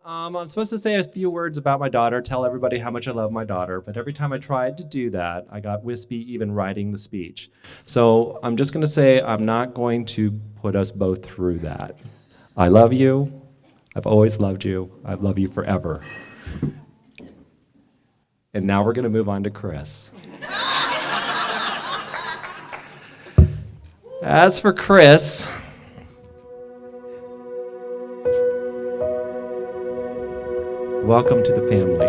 I'm supposed to say a few words about my daughter, tell everybody how much I love my daughter, but every time I tried to do that, I got wispy even writing the speech. So I'm just going to say I'm not going to put us both through that. I love you. I've always loved you. I love you forever. And now we're going to move on to Chris. As for Chris, welcome to the family.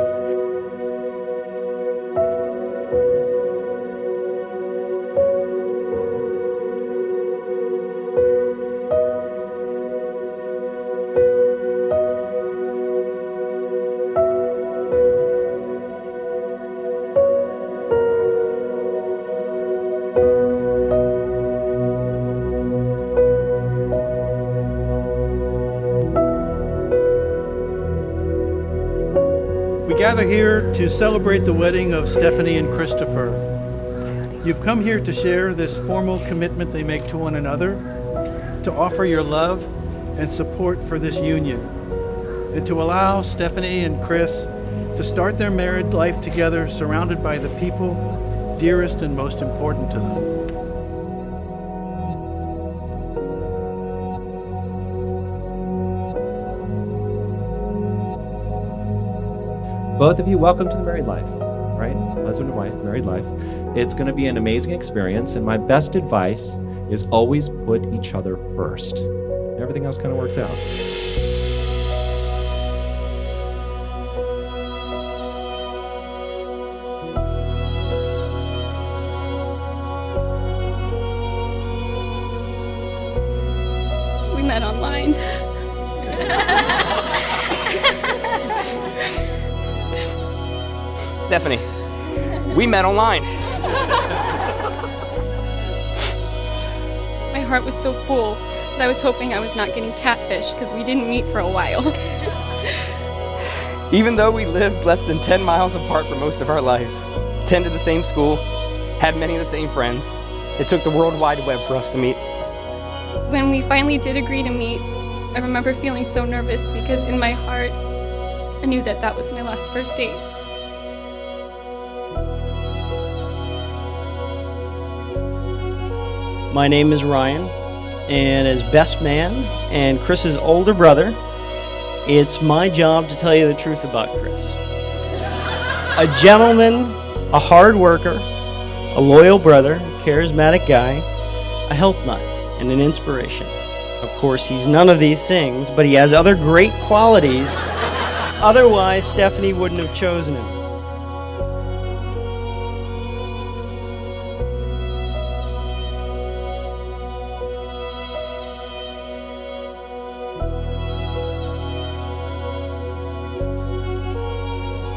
We gather here to celebrate the wedding of Stephanie and Christopher. You've come here to share this formal commitment they make to one another, to offer your love and support for this union, and to allow Stephanie and Chris to start their married life together, surrounded by the people dearest and most important to them. Both of you, welcome to the married life, right? Husband and wife, married life. It's going to be an amazing experience, and my best advice is always put each other first. Everything else kind of works out. We met online. Stephanie, we met online. My heart was so full that I was hoping I was not getting catfish because we didn't meet for a while. Even though we lived less than 10 miles apart for most of our lives, attended the same school, had many of the same friends, it took the World Wide Web for us to meet. When we finally did agree to meet, I remember feeling so nervous because in my heart, I knew that that was my last first date. My name is Ryan, and as best man and Chris's older brother, it's my job to tell you the truth about Chris. A gentleman, a hard worker, a loyal brother, charismatic guy, a health nut, and an inspiration. Of course, he's none of these things, but he has other great qualities. Otherwise, Stephanie wouldn't have chosen him.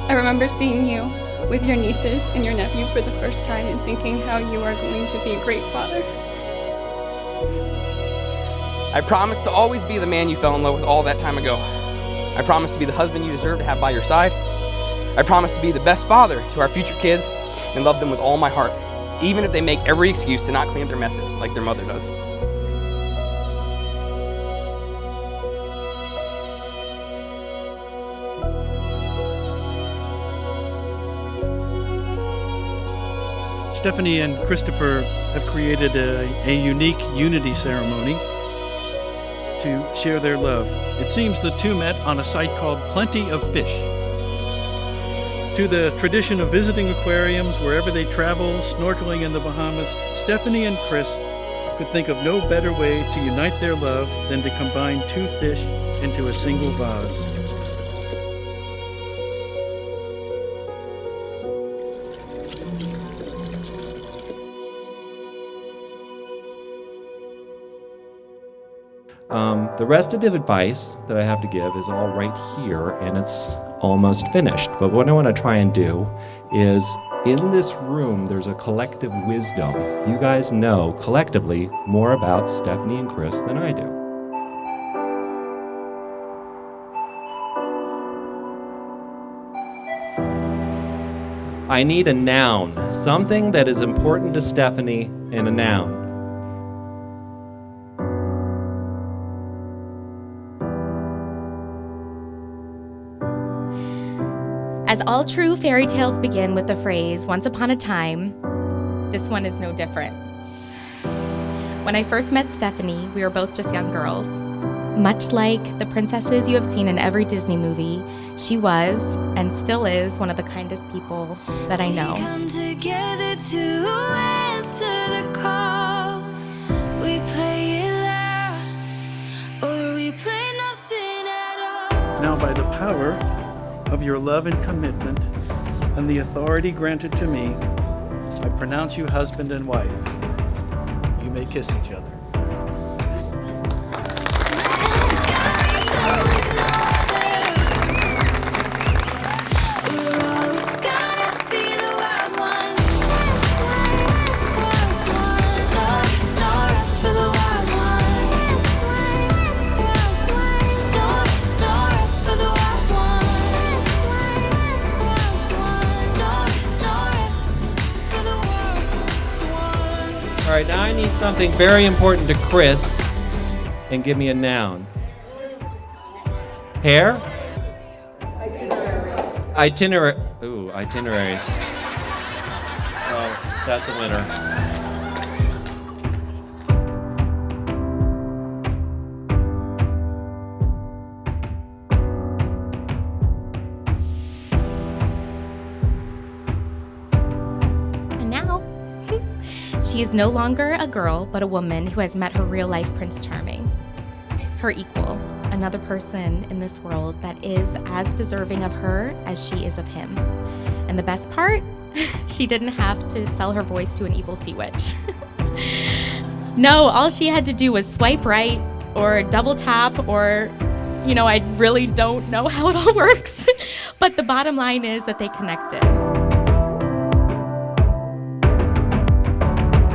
I remember seeing you with your nieces and your nephew for the first time and thinking how you are going to be a great father. I promised to always be the man you fell in love with all that time ago. I promised to be the husband you deserve to have by your side. I promised to be the best father to our future kids and love them with all my heart, even if they make every excuse to not clean up their messes like their mother does. Stephanie and Christopher have created a unique unity ceremony to share their love. It seems the two met on a site called Plenty of Fish. To the tradition of visiting aquariums wherever they travel, snorkeling in the Bahamas, Stephanie and Chris could think of no better way to unite their love than to combine two fish into a single vase. The rest of the advice that I have to give is all right here, and it's almost finished. But what I want to try and do is, in this room, there's a collective wisdom. You guys know, collectively, more about Stephanie and Chris than I do. I need a noun, something that is important to Stephanie in a noun. As all true fairy tales begin with the phrase, once upon a time, this one is no different. When I first met Stephanie, we were both just young girls. Much like the princesses you have seen in every Disney movie, she was, and still is, one of the kindest people that I know. We come together to answer the call. We play it loud, or we play nothing at all. Now, by the power of your love and commitment and the authority granted to me, I pronounce you husband and wife. You may kiss each other. We're always gonna be the wild ones. No rest for the wild ones. No rest for the wild ones. No rest for the wild ones. All right, now I need something very important to Chris, and give me a noun. Hair? Itinerary. Ooh, itineraries. Oh, that's a winner. And now, she is no longer a girl, but a woman who has met her real-life Prince Charming. Her equal, another person in this world that is as deserving of her as she is of him. And the best part, she didn't have to sell her voice to an evil sea witch. No, all she had to do was swipe right or double tap or, I really don't know how it all works. But the bottom line is that they connected.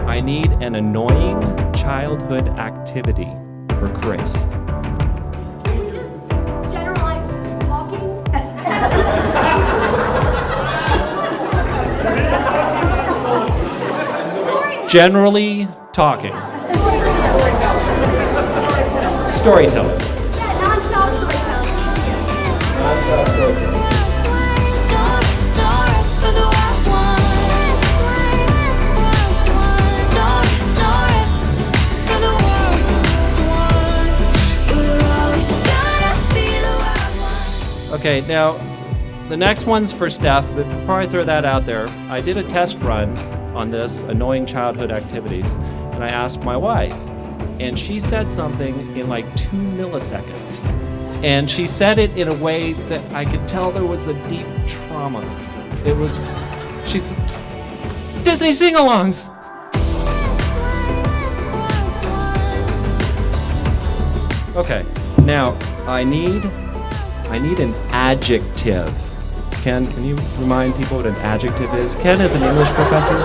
I need an annoying childhood activity for Chris. Generalized talking? Generally talking. Storytelling. Yeah, non-stop storytelling. No rest for the wild ones. No rest for the wild ones. We're always gonna be the wild ones. Okay, now the next one's for Steph, but before I throw that out there, I did a test run on this annoying childhood activities, and I asked my wife, and she said something in like 2 milliseconds. And she said it in a way that I could tell there was a deep trauma. She said, Disney sing-alongs! Okay, now I need an adjective. Ken, can you remind people what an adjective is? Ken is an English professor.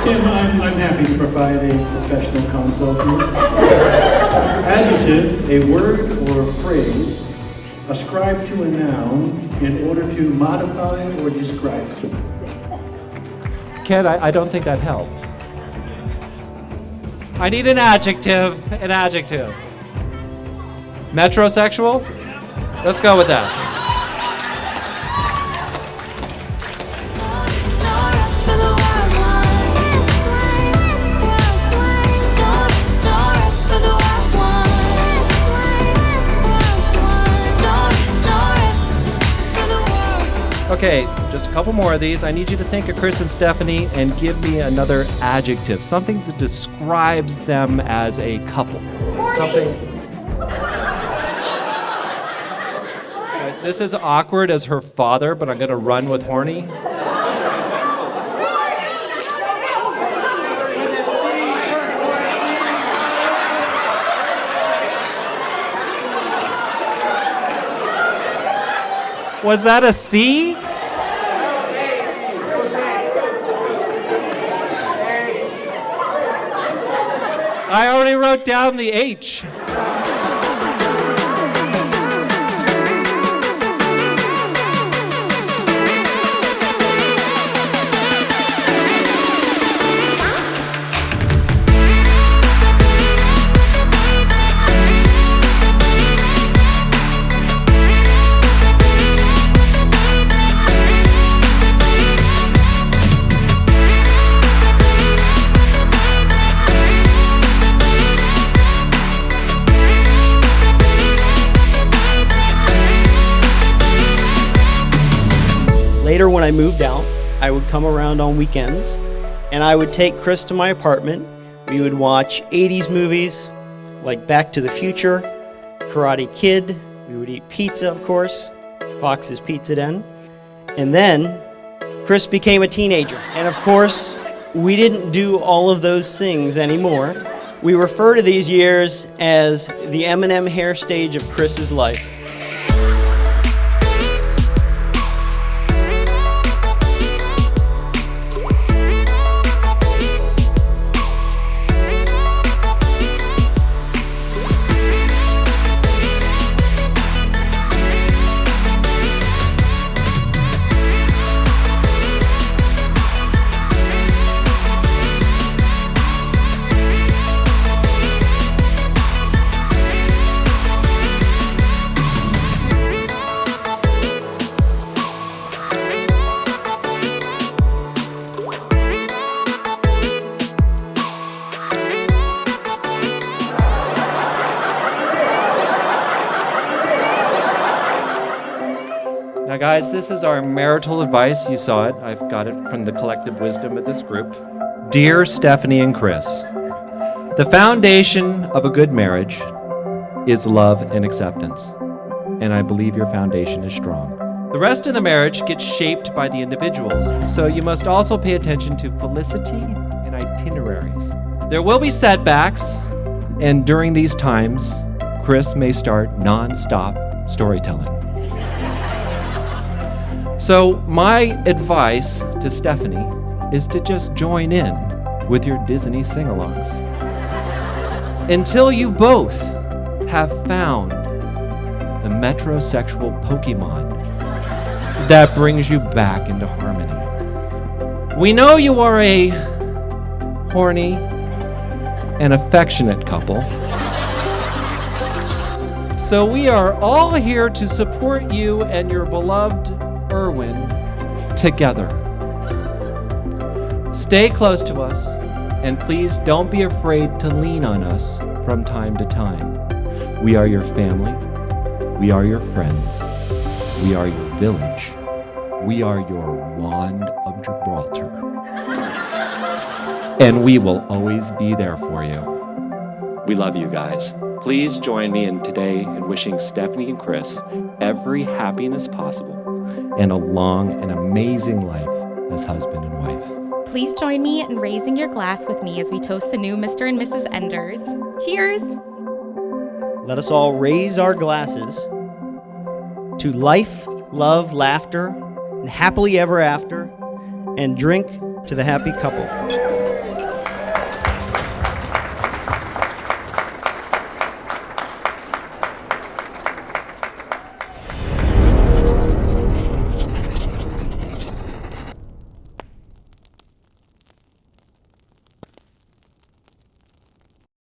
Tim, I'm happy to provide a professional consult here. Adjective, a word or phrase ascribed to a noun in order to modify or describe it. Ken, I don't think that helps. I need an adjective. An adjective. Metrosexual? Let's go with that. No rest for the wild ones. No rest for the wild ones. No rest for the wild ones. Okay, just a couple more of these. I need you to think of Chris and Stephanie and give me another adjective, something that describes them as a couple. Something. This is awkward as her father, but I'm going to run with horny. Was that a C? I already wrote down the H. Later, when I moved out, I would come around on weekends, and I would take Chris to my apartment. We would watch 80s movies like Back to the Future, Karate Kid. We would eat pizza, of course, Fox's Pizza Den. And then Chris became a teenager. And of course, we didn't do all of those things anymore. We refer to these years as the Eminem hair stage of Chris's life. Now, guys, this is our marital advice. You saw it. I've got it from the collective wisdom of this group. Dear Stephanie and Chris, the foundation of a good marriage is love and acceptance. And I believe your foundation is strong. The rest of the marriage gets shaped by the individuals. So you must also pay attention to felicity and itineraries. There will be setbacks, and during these times, Chris may start non-stop storytelling. So my advice to Stephanie is to just join in with your Disney sing-alongs until you both have found the metrosexual Pokemon that brings you back into harmony. We know you are a horny and affectionate couple, so we are all here to support you and your beloved Erwin together. Stay close to us, and please don't be afraid to lean on us from time to time. We are your family. We are your friends. We are your village. We are your wand of Gibraltar. And we will always be there for you. We love you guys. Please join me in today in wishing Stephanie and Chris every happiness possible and a long and amazing life as husband and wife. Please join me in raising your glass with me as we toast the new Mr. and Mrs. Enders. Cheers! Let us all raise our glasses to life, love, laughter, and happily ever after, and drink to the happy couple.